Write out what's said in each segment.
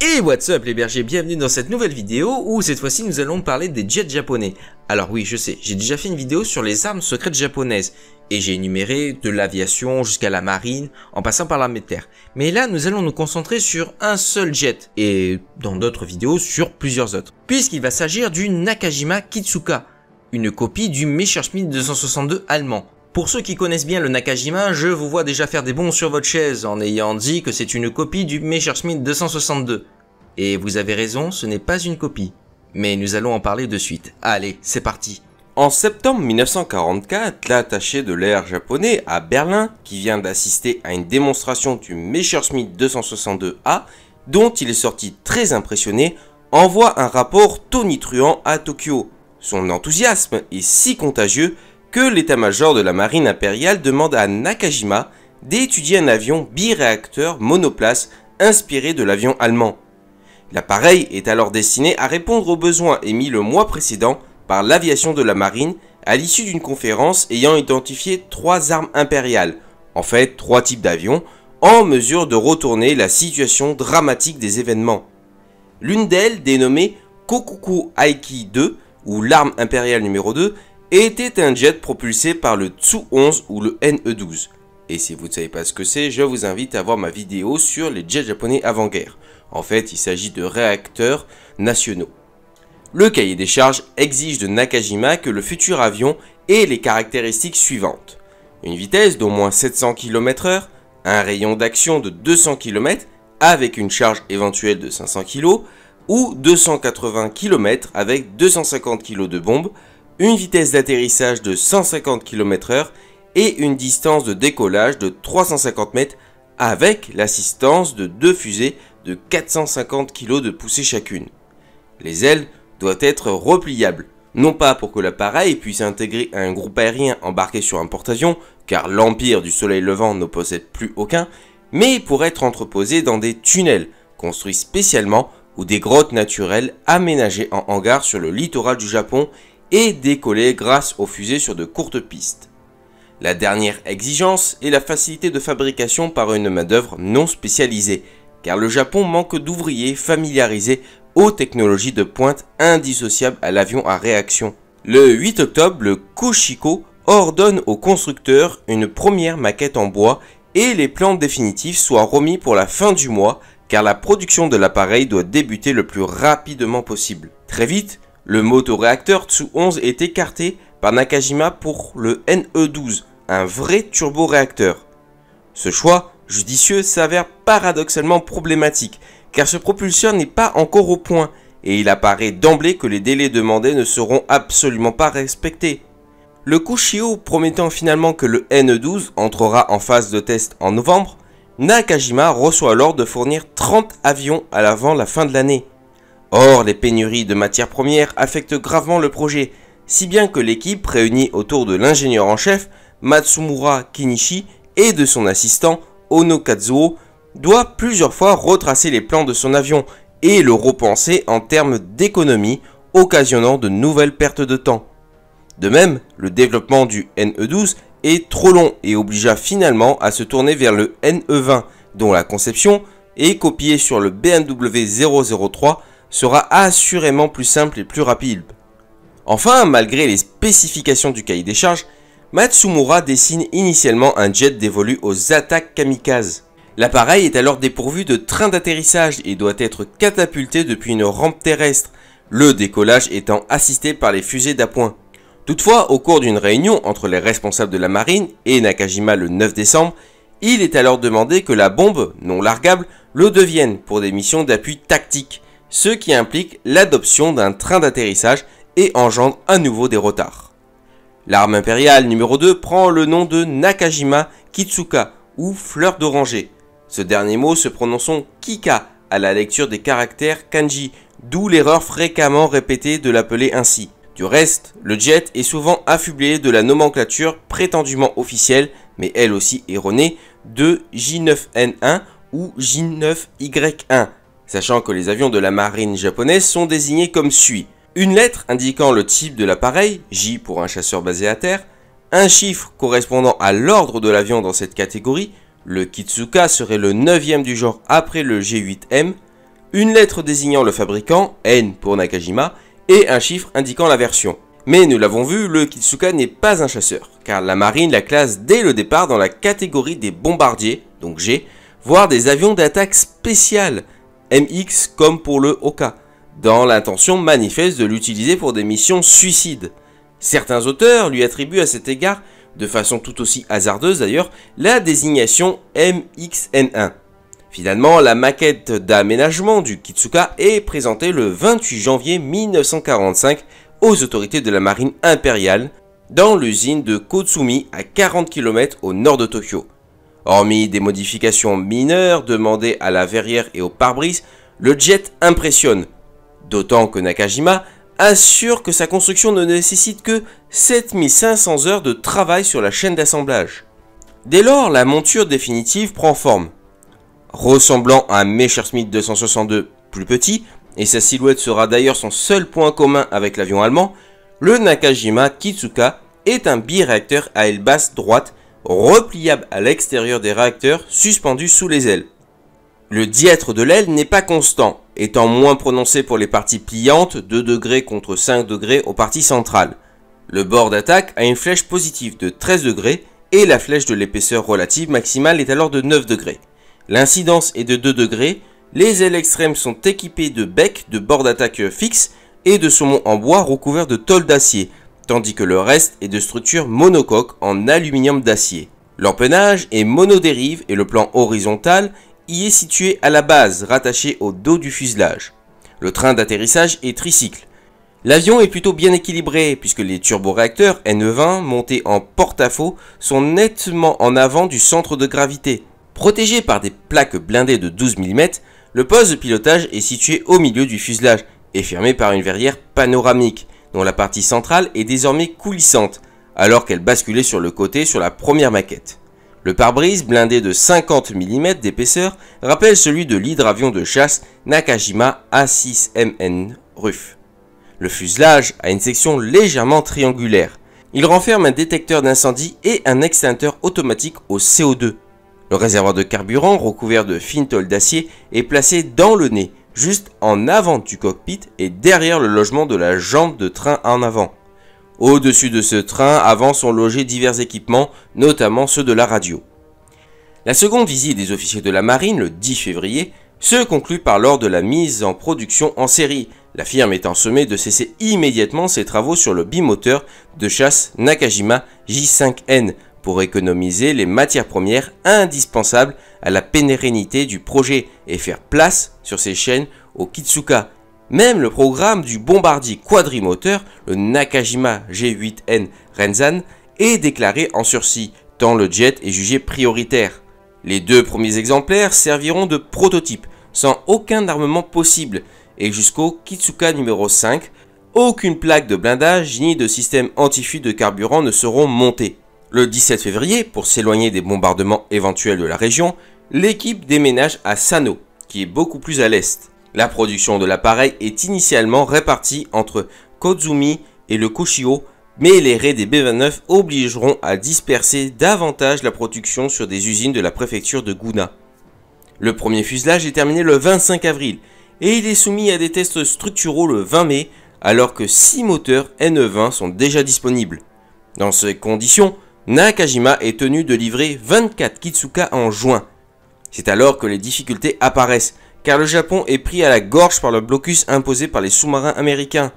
Et what's up les bergers, bienvenue dans cette nouvelle vidéo où cette fois-ci nous allons parler des jets japonais. Alors oui, je sais, j'ai déjà fait une vidéo sur les armes secrètes japonaises et j'ai énuméré de l'aviation jusqu'à la marine en passant par l'armée de terre. Mais là, nous allons nous concentrer sur un seul jet et dans d'autres vidéos sur plusieurs autres. Puisqu'il va s'agir du Nakajima Kitsuka, une copie du Messerschmitt 262 allemand. Pour ceux qui connaissent bien le Nakajima, je vous vois déjà faire des bonds sur votre chaise en ayant dit que c'est une copie du Messerschmitt 262. Et vous avez raison, ce n'est pas une copie. Mais nous allons en parler de suite. Allez, c'est parti. En septembre 1944, l'attaché de l'air japonais à Berlin, qui vient d'assister à une démonstration du Messerschmitt 262A, dont il est sorti très impressionné, envoie un rapport tonitruant à Tokyo. Son enthousiasme est si contagieux que l'état-major de la marine impériale demande à Nakajima d'étudier un avion biréacteur monoplace inspiré de l'avion allemand. L'appareil est alors destiné à répondre aux besoins émis le mois précédent par l'aviation de la marine à l'issue d'une conférence ayant identifié 3 armes impériales, en fait 3 types d'avions, en mesure de retourner la situation dramatique des événements. L'une d'elles, dénommée Kokuko Aiki 2, ou l'arme impériale numéro 2, était un jet propulsé par le Tsu-11 ou le NE-12. Et si vous ne savez pas ce que c'est, je vous invite à voir ma vidéo sur les jets japonais avant-guerre. En fait, il s'agit de réacteurs nationaux. Le cahier des charges exige de Nakajima que le futur avion ait les caractéristiques suivantes. Une vitesse d'au moins 700 km/h, un rayon d'action de 200 km avec une charge éventuelle de 500 kg, ou 280 km avec 250 kg de bombes, une vitesse d'atterrissage de 150 km/h et une distance de décollage de 350 mètres avec l'assistance de 2 fusées de 450 kg de poussée chacune. Les ailes doivent être repliables, non pas pour que l'appareil puisse intégrer un groupe aérien embarqué sur un porte-avions, car l'Empire du Soleil Levant ne possède plus aucun, mais pour être entreposé dans des tunnels construits spécialement ou des grottes naturelles aménagées en hangar sur le littoral du Japon et décoller grâce aux fusées sur de courtes pistes. La dernière exigence est la facilité de fabrication par une main-d'œuvre non spécialisée, car le Japon manque d'ouvriers familiarisés aux technologies de pointe indissociables à l'avion à réaction. Le 8 octobre, le Koshiko ordonne au constructeur une première maquette en bois et les plans définitifs soient remis pour la fin du mois, car la production de l'appareil doit débuter le plus rapidement possible. Très vite, le motoréacteur Tsu-11 est écarté par Nakajima pour le NE-12, un vrai turboréacteur. Ce choix judicieux s'avère paradoxalement problématique, car ce propulseur n'est pas encore au point, et il apparaît d'emblée que les délais demandés ne seront absolument pas respectés. Le Kushio promettant finalement que le NE-12 entrera en phase de test en novembre, Nakajima reçoit l'ordre de fournir 30 avions avant la fin de l'année. Or, les pénuries de matières premières affectent gravement le projet, si bien que l'équipe réunie autour de l'ingénieur en chef, Matsumura Kenichi, et de son assistant, Ono Kazuo, doit plusieurs fois retracer les plans de son avion et le repenser en termes d'économie, occasionnant de nouvelles pertes de temps. De même, le développement du NE-12 est trop long et obligea finalement à se tourner vers le NE-20, dont la conception, est copiée sur le BMW 003, sera assurément plus simple et plus rapide. Enfin, malgré les spécifications du cahier des charges, Matsumura dessine initialement un jet dévolu aux attaques kamikazes. L'appareil est alors dépourvu de train d'atterrissage et doit être catapulté depuis une rampe terrestre, le décollage étant assisté par les fusées d'appoint. Toutefois, au cours d'une réunion entre les responsables de la marine et Nakajima le 9 décembre, il est alors demandé que la bombe, non largable, le devienne pour des missions d'appui tactique, ce qui implique l'adoption d'un train d'atterrissage et engendre à nouveau des retards. L'arme impériale numéro 2 prend le nom de Nakajima Kitsuka, ou fleur d'oranger. Ce dernier mot se prononçant Kika à la lecture des caractères kanji, d'où l'erreur fréquemment répétée de l'appeler ainsi. Du reste, le jet est souvent affublé de la nomenclature prétendument officielle, mais elle aussi erronée, de J9N1 ou J9Y1, sachant que les avions de la marine japonaise sont désignés comme suit. Une lettre indiquant le type de l'appareil, J pour un chasseur basé à terre, un chiffre correspondant à l'ordre de l'avion dans cette catégorie, le Kitsuka serait le 9e du genre après le G8M, une lettre désignant le fabricant, N pour Nakajima, et un chiffre indiquant la version. Mais nous l'avons vu, le Kitsuka n'est pas un chasseur, car la marine la classe dès le départ dans la catégorie des bombardiers, donc G, voire des avions d'attaque spéciale, MX comme pour le Oka, dans l'intention manifeste de l'utiliser pour des missions suicides. Certains auteurs lui attribuent à cet égard, de façon tout aussi hasardeuse d'ailleurs, la désignation MXN1. Finalement, la maquette d'aménagement du Kitsuka est présentée le 28 janvier 1945 aux autorités de la marine impériale dans l'usine de Kotsumi à 40 km au nord de Tokyo. Hormis des modifications mineures demandées à la verrière et au pare-brise, le jet impressionne, d'autant que Nakajima assure que sa construction ne nécessite que 7500 heures de travail sur la chaîne d'assemblage. Dès lors, la monture définitive prend forme. Ressemblant à un Messerschmitt 262 plus petit, et sa silhouette sera d'ailleurs son seul point commun avec l'avion allemand, le Nakajima Kitsuka est un biréacteur à aile basse droite, repliable à l'extérieur des réacteurs suspendus sous les ailes. Le dièdre de l'aile n'est pas constant, étant moins prononcé pour les parties pliantes, 2 degrés contre 5 degrés aux parties centrales. Le bord d'attaque a une flèche positive de 13 degrés et la flèche de l'épaisseur relative maximale est alors de 9 degrés. L'incidence est de 2 degrés, les ailes extrêmes sont équipées de becs de bord d'attaque fixe et de saumons en bois recouverts de tôle d'acier, tandis que le reste est de structure monocoque en aluminium d'acier. L'empennage est monodérive et le plan horizontal y est situé à la base, rattaché au dos du fuselage. Le train d'atterrissage est tricycle. L'avion est plutôt bien équilibré puisque les turboréacteurs NE20 montés en porte-à-faux sont nettement en avant du centre de gravité. Protégé par des plaques blindées de 12 mm, le poste de pilotage est situé au milieu du fuselage et fermé par une verrière panoramique, dont la partie centrale est désormais coulissante, alors qu'elle basculait sur le côté sur la première maquette. Le pare-brise blindé de 50 mm d'épaisseur rappelle celui de l'hydravion de chasse Nakajima A6MN RUF. Le fuselage a une section légèrement triangulaire. Il renferme un détecteur d'incendie et un extincteur automatique au CO2. Le réservoir de carburant, recouvert de fines tôles d'acier, est placé dans le nez, juste en avant du cockpit et derrière le logement de la jambe de train en avant. Au-dessus de ce train avant sont logés divers équipements, notamment ceux de la radio. La seconde visite des officiers de la marine, le 10 février, se conclut par l'ordre de la mise en production en série, la firme étant sommée de cesser immédiatement ses travaux sur le bimoteur de chasse Nakajima J5N, pour économiser les matières premières indispensables à la pérennité du projet et faire place sur ces chaînes au Kitsuka. Même le programme du bombardier quadrimoteur, le Nakajima G8N Renzan, est déclaré en sursis, tant le jet est jugé prioritaire. Les 2 premiers exemplaires serviront de prototype, sans aucun armement possible, et jusqu'au Kitsuka numéro 5, aucune plaque de blindage ni de système anti-fuite de carburant ne seront montées. Le 17 février, pour s'éloigner des bombardements éventuels de la région, l'équipe déménage à Sano, qui est beaucoup plus à l'est. La production de l'appareil est initialement répartie entre Kotsumi et le Kushio, mais les raids des B-29 obligeront à disperser davantage la production sur des usines de la préfecture de Guna. Le premier fuselage est terminé le 25 avril, et il est soumis à des tests structuraux le 20 mai, alors que 6 moteurs NE20 sont déjà disponibles. Dans ces conditions, Nakajima est tenu de livrer 24 Kitsuka en juin. C'est alors que les difficultés apparaissent, car le Japon est pris à la gorge par le blocus imposé par les sous-marins américains.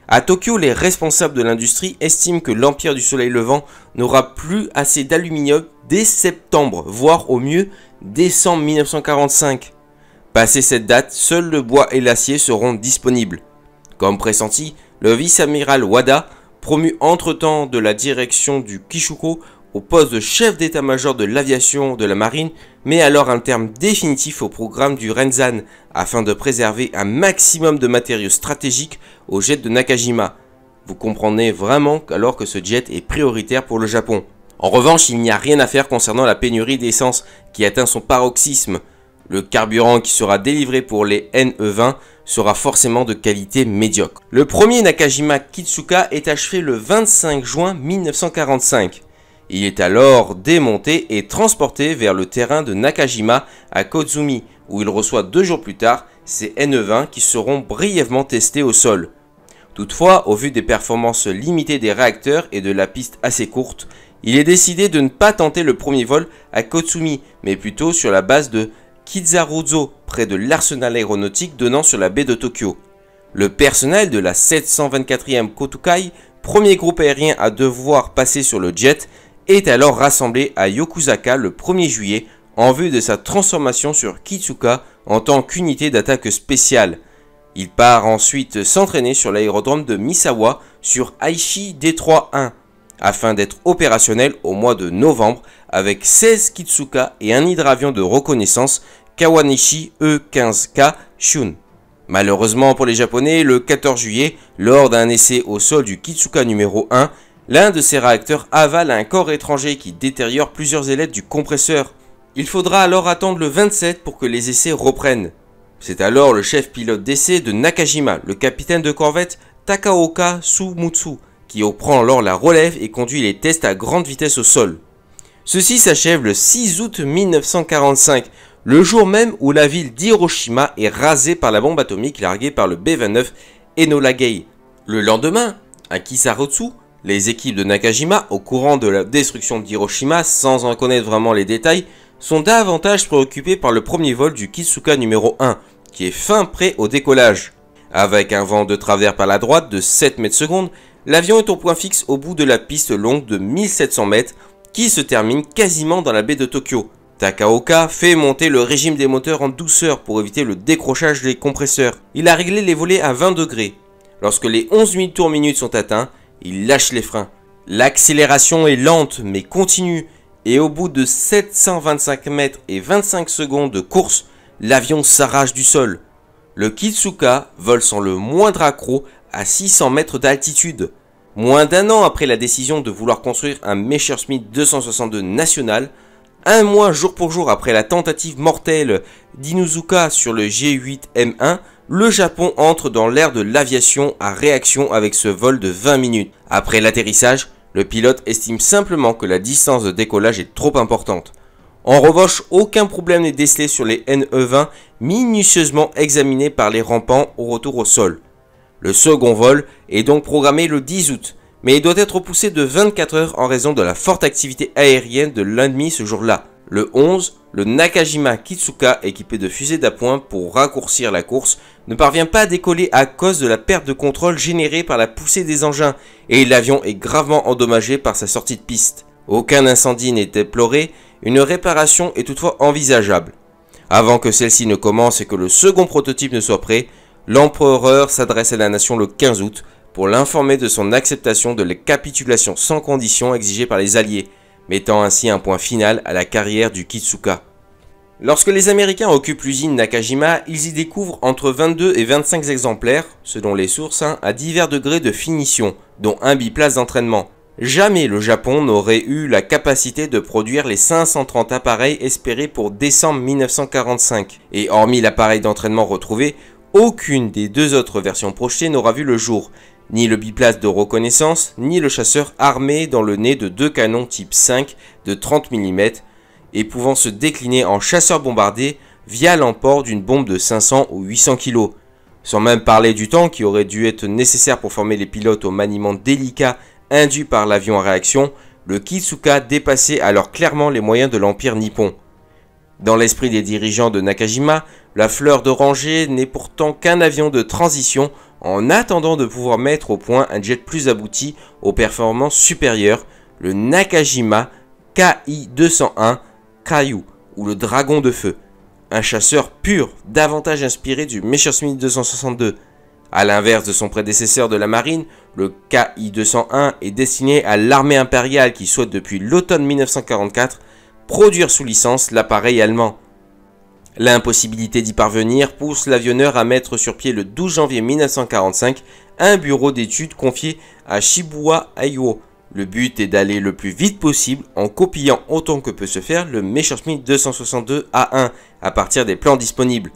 À Tokyo, les responsables de l'industrie estiment que l'Empire du Soleil Levant n'aura plus assez d'aluminium dès septembre, voire au mieux décembre 1945. Passé cette date, seul le bois et l'acier seront disponibles. Comme pressenti, le vice-amiral Wada, promu entre-temps de la direction du Kishuko au poste de chef d'état-major de l'aviation de la marine, met alors un terme définitif au programme du Renzan afin de préserver un maximum de matériaux stratégiques au jet de Nakajima. Vous comprenez vraiment alors que ce jet est prioritaire pour le Japon. En revanche, il n'y a rien à faire concernant la pénurie d'essence qui atteint son paroxysme. Le carburant qui sera délivré pour les NE20 sera forcément de qualité médiocre. Le premier Nakajima Kitsuka est achevé le 25 juin 1945. Il est alors démonté et transporté vers le terrain de Nakajima à Kotsumi, où il reçoit 2 jours plus tard ces NE20 qui seront brièvement testés au sol. Toutefois, au vu des performances limitées des réacteurs et de la piste assez courte, il est décidé de ne pas tenter le premier vol à Kotsumi, mais plutôt sur la base de Kizaruzo, près de l'arsenal aéronautique donnant sur la baie de Tokyo. Le personnel de la 724e Kotokai, premier groupe aérien à devoir passer sur le jet, est alors rassemblé à Yokosuka le 1er juillet en vue de sa transformation sur Kitsuka en tant qu'unité d'attaque spéciale. Il part ensuite s'entraîner sur l'aérodrome de Misawa sur Aichi D3-1 afin d'être opérationnel au mois de novembre avec 16 Kitsuka et un hydravion de reconnaissance Kawanishi E-15K Shun. Malheureusement pour les Japonais, le 14 juillet, lors d'un essai au sol du Kitsuka numéro 1, l'un de ces réacteurs avale un corps étranger qui détériore plusieurs ailettes du compresseur. Il faudra alors attendre le 27 pour que les essais reprennent. C'est alors le chef pilote d'essai de Nakajima, le capitaine de corvette Takaoka Sumutsu, qui prend alors la relève et conduit les tests à grande vitesse au sol. Ceci s'achève le 6 août 1945, le jour même où la ville d'Hiroshima est rasée par la bombe atomique larguée par le B-29 Enola Gay. Le lendemain, à Kisarutsu, les équipes de Nakajima, au courant de la destruction d'Hiroshima sans en connaître vraiment les détails, sont davantage préoccupés par le premier vol du Kitsuka numéro 1, qui est fin prêt au décollage. Avec un vent de travers par la droite de 7 mètres secondes, l'avion est au point fixe au bout de la piste longue de 1700 mètres qui se termine quasiment dans la baie de Tokyo. Takaoka fait monter le régime des moteurs en douceur pour éviter le décrochage des compresseurs. Il a réglé les volets à 20 degrés. Lorsque les 11 000 tours minutes sont atteints, il lâche les freins. L'accélération est lente mais continue et au bout de 725 mètres et 25 secondes de course, l'avion s'arrache du sol. Le Kitsuka vole sans le moindre accroc à 600 mètres d'altitude. Moins d'un an après la décision de vouloir construire un Messerschmitt 262 national, un mois jour pour jour après la tentative mortelle d'Inuzuka sur le G8M1, le Japon entre dans l'ère de l'aviation à réaction avec ce vol de 20 minutes. Après l'atterrissage, le pilote estime simplement que la distance de décollage est trop importante. En revanche, aucun problème n'est décelé sur les NE20 minutieusement examinés par les rampants au retour au sol. Le second vol est donc programmé le 10 août, mais il doit être repoussé de 24 heures en raison de la forte activité aérienne de l'ennemi ce jour-là. Le 11, le Nakajima Kitsuka, équipé de fusées d'appoint pour raccourcir la course, ne parvient pas à décoller à cause de la perte de contrôle générée par la poussée des engins, et l'avion est gravement endommagé par sa sortie de piste. Aucun incendie n'est déploré, une réparation est toutefois envisageable. Avant que celle-ci ne commence et que le second prototype ne soit prêt, l'empereur s'adresse à la nation le 15 août pour l'informer de son acceptation de la capitulation sans condition exigée par les Alliés, mettant ainsi un point final à la carrière du Kitsuka. Lorsque les Américains occupent l'usine Nakajima, ils y découvrent entre 22 et 25 exemplaires, selon les sources, à divers degrés de finition, dont un biplace d'entraînement. Jamais le Japon n'aurait eu la capacité de produire les 530 appareils espérés pour décembre 1945, et hormis l'appareil d'entraînement retrouvé, aucune des deux autres versions projetées n'aura vu le jour, ni le biplace de reconnaissance, ni le chasseur armé dans le nez de deux canons type 5 de 30 mm et pouvant se décliner en chasseur bombardé via l'emport d'une bombe de 500 ou 800 kg. Sans même parler du temps qui aurait dû être nécessaire pour former les pilotes au maniement délicat induit par l'avion à réaction, le Kitsuka dépassait alors clairement les moyens de l'empire nippon. Dans l'esprit des dirigeants de Nakajima, la fleur d'oranger n'est pourtant qu'un avion de transition en attendant de pouvoir mettre au point un jet plus abouti aux performances supérieures, le Nakajima Ki-201 Kayu ou le Dragon de Feu, un chasseur pur, davantage inspiré du Messerschmitt 262. A l'inverse de son prédécesseur de la marine, le Ki-201 est destiné à l'armée impériale qui souhaite depuis l'automne 1944 produire sous licence l'appareil allemand. L'impossibilité d'y parvenir pousse l'avionneur à mettre sur pied le 12 janvier 1945 un bureau d'études confié à Shibuya Aiwo. Le but est d'aller le plus vite possible en copiant autant que peut se faire le Messerschmitt 262 A1 à partir des plans disponibles.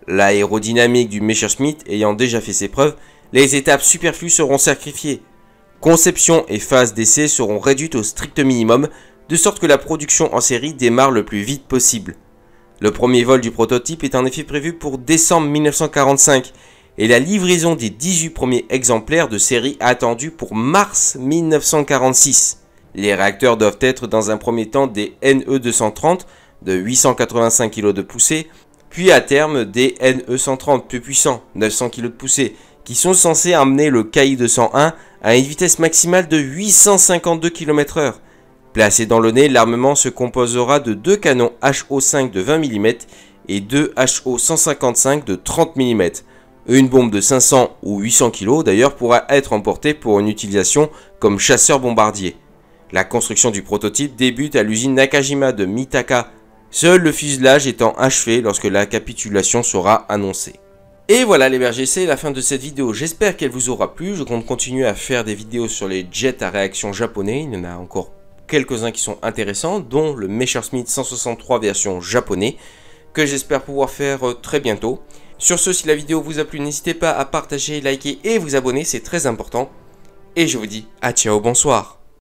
L'aérodynamique du Messerschmitt ayant déjà fait ses preuves, les étapes superflues seront sacrifiées. Conception et phase d'essai seront réduites au strict minimum, de sorte que la production en série démarre le plus vite possible. Le premier vol du prototype est en effet prévu pour décembre 1945 et la livraison des 18 premiers exemplaires de série attendue pour mars 1946. Les réacteurs doivent être dans un premier temps des NE230 de 885 kg de poussée, puis à terme des NE130 plus puissants, 900 kg de poussée, qui sont censés amener le KI-201 à une vitesse maximale de 852 km/h. Placé dans le nez, l'armement se composera de 2 canons HO5 de 20 mm et 2 HO155 de 30 mm. Une bombe de 500 ou 800 kg d'ailleurs pourra être emportée pour une utilisation comme chasseur-bombardier. La construction du prototype débute à l'usine Nakajima de Mitaka, seul le fuselage étant achevé lorsque la capitulation sera annoncée. Et voilà les bergers, c'est la fin de cette vidéo, j'espère qu'elle vous aura plu. Je compte continuer à faire des vidéos sur les jets à réaction japonais, il y en a encore quelques-uns qui sont intéressants, dont le Messerschmitt 163 version japonais, que j'espère pouvoir faire très bientôt. Sur ce, si la vidéo vous a plu, n'hésitez pas à partager, liker et vous abonner, c'est très important. Et je vous dis à ciao, bonsoir.